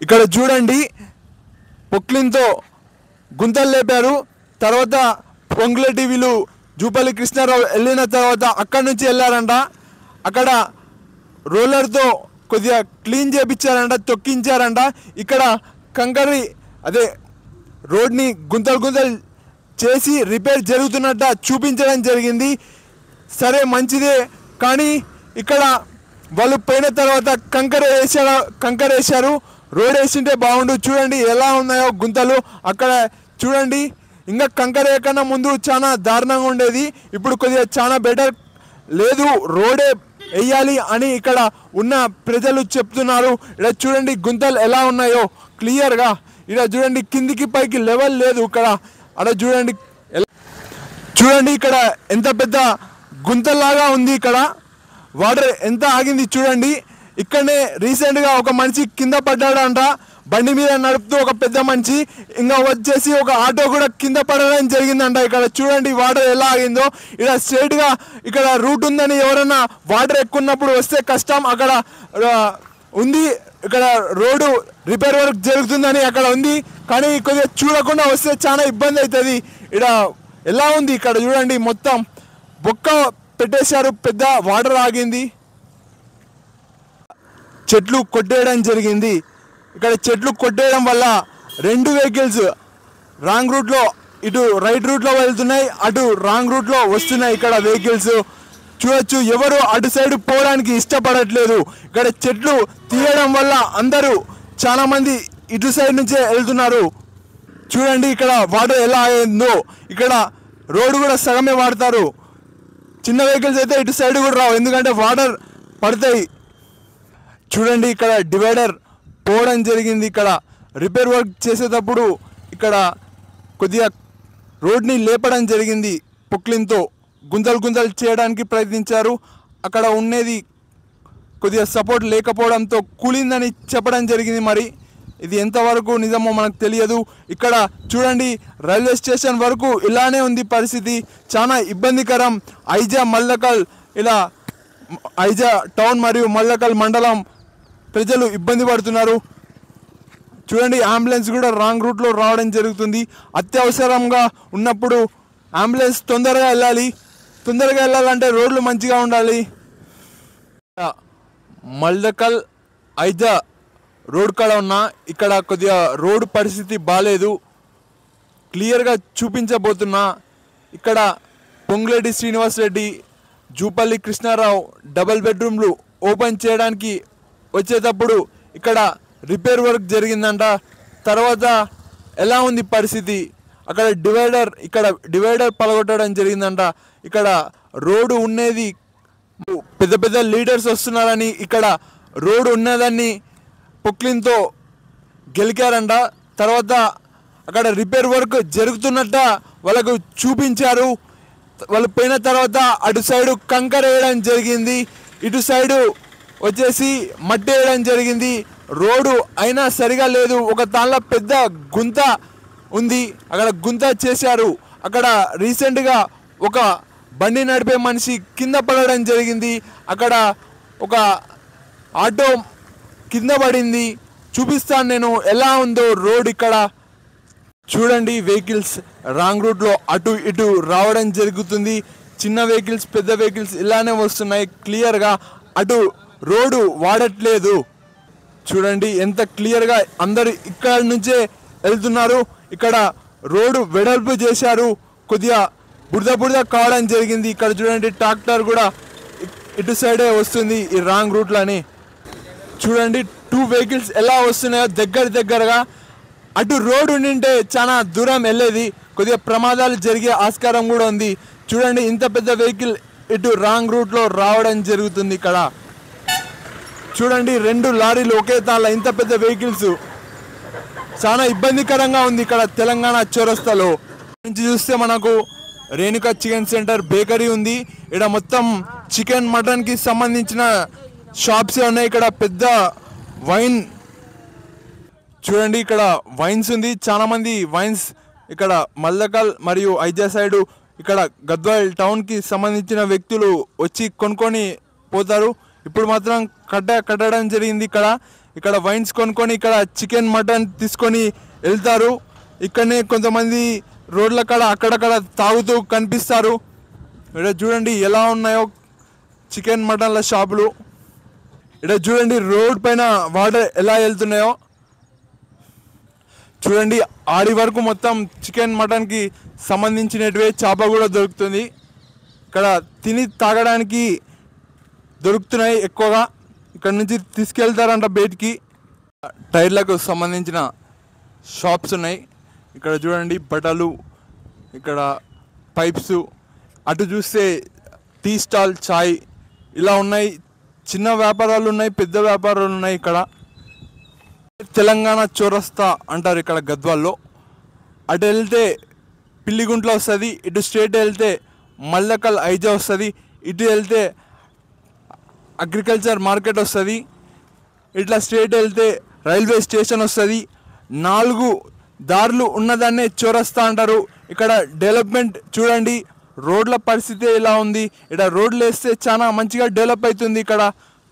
ఇక్కడ చూడండి పొక్లిన్తో గుంతలు లేపారు. తర్వాత పొంగులేటి వీళ్ళు జూపల్లి కృష్ణారావు వెళ్ళిన తర్వాత అక్కడి నుంచి వెళ్ళారంట. అక్కడ రోలర్తో కొద్దిగా క్లీన్ చేయించారంట, తొక్కించారంట. ఇక్కడ కంకరి అదే రోడ్ని గుంతలు గుంతలు చేసి రిపేర్ జరుగుతున్నట్ట చూపించడం జరిగింది. సరే మంచిదే, కానీ ఇక్కడ వాళ్ళు పోయిన తర్వాత కంకర వేశారు. రోడ్ వేసింటే బాగుండు. చూడండి ఎలా ఉన్నాయో గుంతలు. అక్కడ చూడండి ఇంకా కంకర వేయకుండా ముందు చాలా దారుణంగా ఉండేది. ఇప్పుడు కొద్దిగా చాలా బెటర్. లేదు రోడే వేయాలి అని ఇక్కడ ఉన్న ప్రజలు చెప్తున్నారు. ఇక్కడ చూడండి గుంతలు ఎలా ఉన్నాయో క్లియర్గా. ఇక్కడ చూడండి కిందికి పైకి లెవెల్ లేదు. ఇక్కడ అక్కడ చూడండి చూడండి ఇక్కడ ఎంత పెద్ద గుంతలాగా ఉంది. ఇక్కడ వాటర్ ఎంత ఆగింది చూడండి. ఇక్కడనే రీసెంట్గా ఒక మనిషి కింద పడ్డాడంట, బండి మీద నడుపుతూ ఒక పెద్ద మనిషి. ఇంకా వచ్చేసి ఒక ఆటో కూడా కింద పడడం జరిగిందంట. ఇక్కడ చూడండి వాటర్ ఎలా ఆగిందో. ఇక్కడ స్ట్రైట్గా ఇక్కడ రూట్ ఉందని ఎవరైనా వాటర్ ఎక్కున్నప్పుడు వస్తే కష్టం. అక్కడ ఉంది, ఇక్కడ రోడ్డు రిపేర్ వర్క్ జరుగుతుందని అక్కడ ఉంది, కానీ కొద్దిగా చూడకుండా వస్తే చాలా ఇబ్బంది అవుతుంది. ఇక్కడ ఎలా ఉంది ఇక్కడ చూడండి, మొత్తం బొక్క పెట్టేశారు, పెద్ద వాటర్ ఆగింది. చెట్లు కొట్టేయడం జరిగింది. ఇక్కడ చెట్లు కొట్టేయడం వల్ల 2 వెహికల్స్ రాంగ్ రూట్లో, ఇటు రైట్ రూట్లో వెళ్తున్నాయి, అటు రాంగ్ రూట్లో వస్తున్నాయి. ఇక్కడ వెహికల్స్ చూడొచ్చు, ఎవరు అటు సైడ్ పోవడానికి ఇష్టపడట్లేదు. ఇక్కడ చెట్లు తీయడం వల్ల అందరూ చాలా మంది ఇటు సైడ్ నుంచే వెళ్తున్నారు. చూడండి ఇక్కడ వాటర్ ఎలా అయిందో. ఇక్కడ రోడ్డు కూడా సగమే వాడతారు. చిన్న వెహికల్స్ అయితే ఇటు సైడ్ కూడా రావు, ఎందుకంటే వాటర్ పడతాయి. చూడండి ఇక్కడ డివైడర్ పోవడం జరిగింది. ఇక్కడ రిపేర్ వర్క్ చేసేటప్పుడు ఇక్కడ కొద్దిగా రోడ్ని లేపడం జరిగింది. పొక్లిన్తో గుంతలు చేయడానికి ప్రయత్నించారు. అక్కడ ఉండేది కొద్దిగా సపోర్ట్ లేకపోవడంతో కూలిందని చెప్పడం జరిగింది. మరి ఇది ఎంతవరకు నిజమో మనకు తెలియదు. ఇక్కడ చూడండి రైల్వే స్టేషన్ వరకు ఇలానే ఉంది పరిస్థితి, చాలా ఇబ్బందికరం. ఐజా మల్లకల్, ఇలా ఐజా టౌన్ మరియు మల్లకల్ మండలం ప్రజలు ఇబ్బంది పడుతున్నారు. చూడండి అంబులెన్స్ కూడా రాంగ్ రూట్లో రావడం జరుగుతుంది. అత్యవసరంగా ఉన్నప్పుడు అంబులెన్స్ తొందరగా వెళ్ళాలంటే రోడ్లు మంచిగా ఉండాలి. మల్లకల్ ఐజా రోడ్ కాడ ఉన్నా, ఇక్కడ కొద్దిగా రోడ్డు పరిస్థితి బాగాలేదు. క్లియర్గా చూపించబోతున్నా. ఇక్కడ పొంగులేటి శ్రీనివాస్ రెడ్డి, జూపల్లి కృష్ణారావు డబుల్ బెడ్రూమ్లు ఓపెన్ చేయడానికి వచ్చేటప్పుడు ఇక్కడ రిపేర్ వర్క్ జరిగిందంట. తర్వాత ఎలా ఉంది పరిస్థితి, అక్కడ డివైడర్ పలగొట్టడం జరిగిందంట. ఇక్కడ రోడ్డు ఉన్నది, పెద్ద పెద్ద లీడర్స్ వస్తున్నారని ఇక్కడ రోడ్డు ఉన్నదాన్ని పొక్లిన్తో గెలికారంట. తర్వాత అక్కడ రిపేర్ వర్క్ జరుగుతున్నట్ట వాళ్ళకు చూపించారు. వాళ్ళు పోయిన తర్వాత అటు సైడు కంకర వేయడం జరిగింది, ఇటు సైడు వచ్చేసి మట్టి వేయడం జరిగింది. రోడ్డు అయినా సరిగా లేదు. ఒక దానిలో పెద్ద గుంత ఉంది, అక్కడ గుంత చేశారు. అక్కడ రీసెంట్గా ఒక బండి నడిపే మనిషి కింద పడడం జరిగింది. అక్కడ ఒక ఆటో కింద పడింది. చూపిస్తాను నేను ఎలా ఉందో రోడ్. ఇక్కడ చూడండి వెహికల్స్ రాంగ్ రూట్లో అటు ఇటు రావడం జరుగుతుంది. చిన్న వెహికల్స్, పెద్ద వెహికల్స్ ఇలానే వస్తున్నాయి. క్లియర్గా అటు రోడ్డు వాడట్లేదు. చూడండి ఎంత క్లియర్గా అందరు ఇక్కడ నుంచే వెళ్తున్నారు. ఇక్కడ రోడ్డు వెడల్పు చేశారు, కొద్దిగా బురద కావడం జరిగింది. ఇక్కడ చూడండి ట్రాక్టర్ కూడా ఇటు సైడే వస్తుంది ఈ రాంగ్ రూట్లని. చూడండి 2 వెహికల్స్ ఎలా వస్తున్నాయో దగ్గరగా. అటు రోడ్డు ఉండింటే చాలా దూరం వెళ్ళేది, కొద్దిగా ప్రమాదాలు జరిగే ఆస్కారం కూడా ఉంది. చూడండి ఇంత పెద్ద వెహికల్ ఇటు రాంగ్ రూట్లో రావడం జరుగుతుంది. ఇక్కడ చూడండి 2 లారీలు ఒకే తాళ్ళ, ఇంత పెద్ద వెహికల్స్ చాలా ఇబ్బందికరంగా ఉంది. ఇక్కడ తెలంగాణ చౌరస్తాలో నుంచి చూస్తే మనకు రేణుకా చికెన్ సెంటర్ బేకరీ ఉంది. ఇక్కడ మొత్తం చికెన్ మటన్కి సంబంధించిన షాప్సే ఉన్నాయి. ఇక్కడ పెద్ద వైన్, చూడండి ఇక్కడ వైన్స్ ఉంది, చాలా మంది వైన్స్ ఇక్కడ మల్లకల్ మరియు ఐజా సైడు, ఇక్కడ గద్వాల్ టౌన్కి సంబంధించిన వ్యక్తులు వచ్చి కొనుక్కొని పోతారు. ఇప్పుడు మాత్రం కట్టడం జరిగింది. ఇక్కడ ఇక్కడ వైన్స్ కొనుక్కొని ఇక్కడ చికెన్ మటన్ తీసుకొని వెళ్తారు. ఇక్కడనే కొంతమంది రోడ్ల కాడ అక్కడక్కడ తాగుతూ కనిపిస్తారు. ఇక్కడ చూడండి ఎలా ఉన్నాయో చికెన్ మటన్ల షాపులు. ఇక్కడ చూడండి రోడ్ పైన వాటర్ ఎలా వెళ్తున్నాయో చూడండి. ఆడి వరకు మొత్తం చికెన్ మటన్కి సంబంధించినటివే చేప కూడా దొరుకుతుంది. ఇక్కడ తిని తాగడానికి దొరుకుతున్నాయి ఎక్కువగా. ఇక్కడ నుంచి తీసుకెళ్తారంట బయటికి. టైర్లకు సంబంధించిన షాప్స్ ఉన్నాయి. ఇక్కడ చూడండి బట్టలు, ఇక్కడ పైప్స్, అటు చూస్తే టీ స్టాల్, చాయ్ ఇలా ఉన్నాయి. చిన్న వ్యాపారాలు ఉన్నాయి, పెద్ద వ్యాపారాలు ఉన్నాయి. ఇక్కడ తెలంగాణ చౌరస్తా అంటారు ఇక్కడ గద్వాల్లో. అటు వెళ్తే పిల్లిగుంట్ల వస్తుంది, ఇటు స్ట్రేట్ వెళ్తే మల్లకల్ ఐజా వస్తుంది, ఇటు వెళ్తే అగ్రికల్చర్ మార్కెట్ వస్తుంది, ఇట్లా స్ట్రేట్ వెళ్తే రైల్వే స్టేషన్ వస్తుంది. 4 దారులు ఉన్నదాన్నే చౌరస్తా అంటారు. ఇక్కడ డెవలప్మెంట్ చూడండి, రోడ్ల పరిస్థితి ఎలా ఉంది. ఇక్కడ రోడ్లు వేస్తే చాలా మంచిగా డెవలప్ అవుతుంది. ఇక్కడ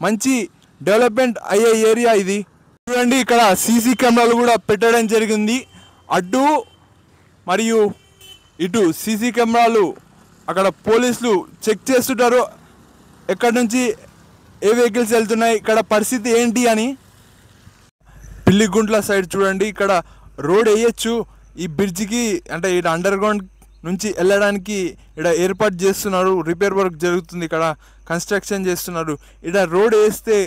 మంచి డెవలప్మెంట్ అయ్యే ఏరియా ఇది. చూడండి ఇక్కడ సీసీ కెమెరాలు కూడా పెట్టడం జరిగింది. అటు మరియు ఇటు సీసీ కెమెరాలు. అక్కడ పోలీసులు చెక్ చేస్తుంటారు ఎక్కడి నుంచి ఏ వెహికల్స్ వెళ్తున్నాయి, ఇక్కడ పరిస్థితి ఏంటి అని. పిల్లిగుంట్ల సైడ్ చూడండి, ఇక్కడ రోడ్ వేయచ్చు. ఈ బ్రిడ్జికి అంటే ఇక్కడ అండర్ గ్రౌండ్ నుంచి వెళ్ళడానికి ఇక్కడ ఏర్పాటు చేస్తున్నారు. రిపేర్ వర్క్ జరుగుతుంది, ఇక్కడ కన్స్ట్రక్షన్ చేస్తున్నారు. ఇక్కడ రోడ్ వేస్తే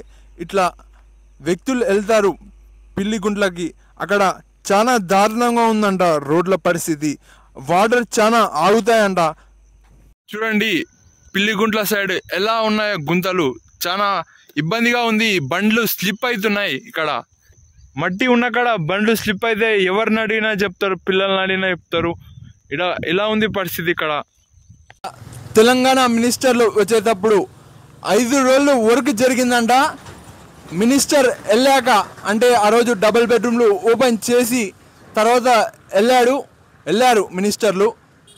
ఇట్లా వ్యక్తులు వెళ్తారు పిల్లిగుంట్లకి. అక్కడ చాలా దారుణంగా ఉందంట రోడ్ల పరిస్థితి. వాటర్ చాలా ఆగుతాయంట. చూడండి పిల్లిగుంట్ల సైడ్ ఎలా ఉన్నాయో గుంతలు. చాలా ఇబ్బందిగా ఉంది. బండ్లు స్లిప్ అవుతున్నాయి. ఇక్కడ మట్టి ఉన్న కాడ బండ్లు స్లిప్ అయితే ఎవరిని అడిగినా చెప్తారు, పిల్లల్ని అడిగినా చెప్తారు. ఇక్కడ ఎలా ఉంది పరిస్థితి. ఇక్కడ తెలంగాణ మినిస్టర్లు వచ్చేటప్పుడు 5 రోజులు వర్క్ జరిగిందంట. మినిస్టర్ వెళ్ళాక అంటే ఆ రోజు డబుల్ బెడ్రూమ్లు ఓపెన్ చేసి తర్వాత వెళ్ళారు మినిస్టర్లు.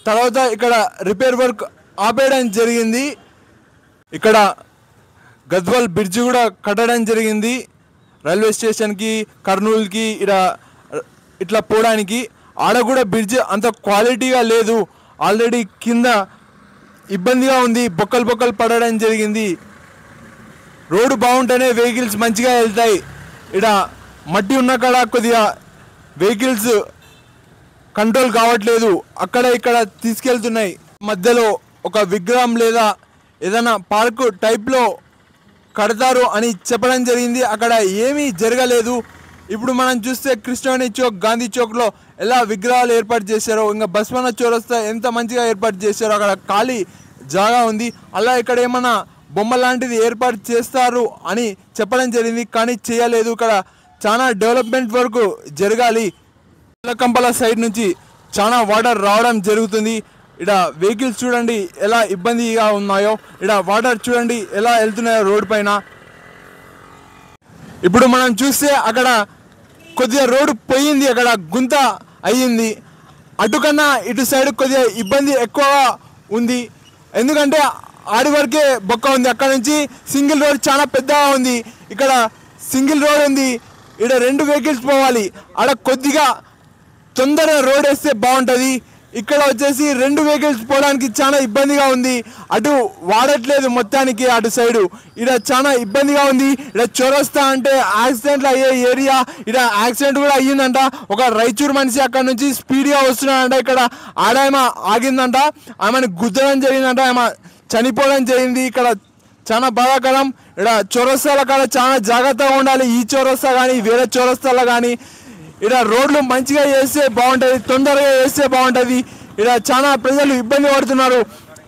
తర్వాత ఇక్కడ రిపేర్ వర్క్ ఆపేయడం జరిగింది. ఇక్కడ గద్వాల్ బ్రిడ్జ్ కూడా కట్టడం జరిగింది. రైల్వే స్టేషన్కి, కర్నూలుకి ఇట్లా పోవడానికి. ఆడ కూడా బ్రిడ్జ్ అంత క్వాలిటీగా లేదు. ఆల్రెడీ కింద ఇబ్బందిగా ఉంది, బొక్కలు పడడం జరిగింది. రోడ్డు బాగుంటేనే వెహికల్స్ మంచిగా వెళ్తాయి. ఇక్కడ మట్టి ఉన్న కాడ కొద్దిగా వెహికల్స్ కంట్రోల్ కావట్లేదు, అక్కడ ఇక్కడ తీసుకెళ్తున్నాయి. మధ్యలో ఒక విగ్రహం లేదా ఏదైనా పార్కు టైప్లో కడతారు అని చెప్పడం జరిగింది. అక్కడ ఏమీ జరగలేదు. ఇప్పుడు మనం చూస్తే కృష్ణవేణి చౌక్, గాంధీ చౌక్లో ఎలా విగ్రహాలు ఏర్పాటు చేశారో, ఇంకా బస్వన్న చౌరస్తా ఎంత మంచిగా ఏర్పాటు చేశారో, అక్కడ ఖాళీ జాగా ఉంది. అలా ఇక్కడ ఏమన్నా బొమ్మ లాంటిది ఏర్పాటు చేస్తారు అని చెప్పడం జరిగింది, కానీ చేయలేదు. ఇక్కడ చాలా డెవలప్మెంట్ వరకు జరగాలి. కంపల సైడ్ నుంచి చాలా వాటర్ రావడం జరుగుతుంది. ఇక్కడ వెహికల్స్ చూడండి ఎలా ఇబ్బందిగా ఉన్నాయో. ఇక్కడ వాటర్ చూడండి ఎలా వెళ్తున్నాయో రోడ్ పైన. ఇప్పుడు మనం చూస్తే అక్కడ కొద్దిగా రోడ్డు పోయింది, అక్కడ గుంత అయ్యింది. అటుకన్నా ఇటు సైడ్ కొద్దిగా ఇబ్బంది ఎక్కువగా ఉంది. ఎందుకంటే ఆడి వరకే బొక్క ఉంది. అక్కడ నుంచి సింగిల్ రోడ్ చాలా పెద్దగా ఉంది. ఇక్కడ సింగిల్ రోడ్ ఉంది. ఇక్కడ 2 వెహికల్స్ పోవాలి. ఆడ కొద్దిగా తొందరగా రోడ్ వేస్తే బాగుంటుంది. ఇక్కడ వచ్చేసి 2 వెహికల్స్ పోవడానికి చాలా ఇబ్బందిగా ఉంది. అటు వాడట్లేదు మొత్తానికి అటు సైడు. ఇక్కడ చాలా ఇబ్బందిగా ఉంది. ఇక్కడ చౌరస్తా అంటే యాక్సిడెంట్లు అయ్యే ఏరియా. ఇక్కడ యాక్సిడెంట్ కూడా అయ్యిందంట. ఒక రైచూర్ మనిషి అక్కడ నుంచి స్పీడ్గా వస్తున్నాడంట. ఇక్కడ ఆమె ఆగిందంట, ఆమెను గుద్దడం జరిగిందంట, ఆమె చనిపోవడం జరిగింది. ఇక్కడ చాలా బాధాకరం. ఇక్కడ చౌరస్తాల కాడ చాలా జాగ్రత్తగా ఉండాలి. ఈ చౌరస్తా కానీ వేరే చౌరస్తాలో కానీ ఇక్కడ రోడ్లు మంచిగా వేస్తే బాగుంటుంది, తొందరగా వేస్తే బాగుంటుంది. ఇక్కడ చాలా ప్రజలు ఇబ్బంది పడుతున్నారు.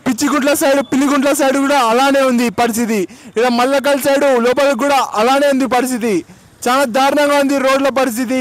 పిచ్చిగుంట్ల సైడ్, పిల్లిగుంట్ల సైడ్ కూడా అలానే ఉంది పరిస్థితి. ఇక్కడ మల్లకల్ సైడు లోపలికి కూడా అలానే ఉంది పరిస్థితి. చాలా దారుణంగా ఉంది రోడ్ల పరిస్థితి.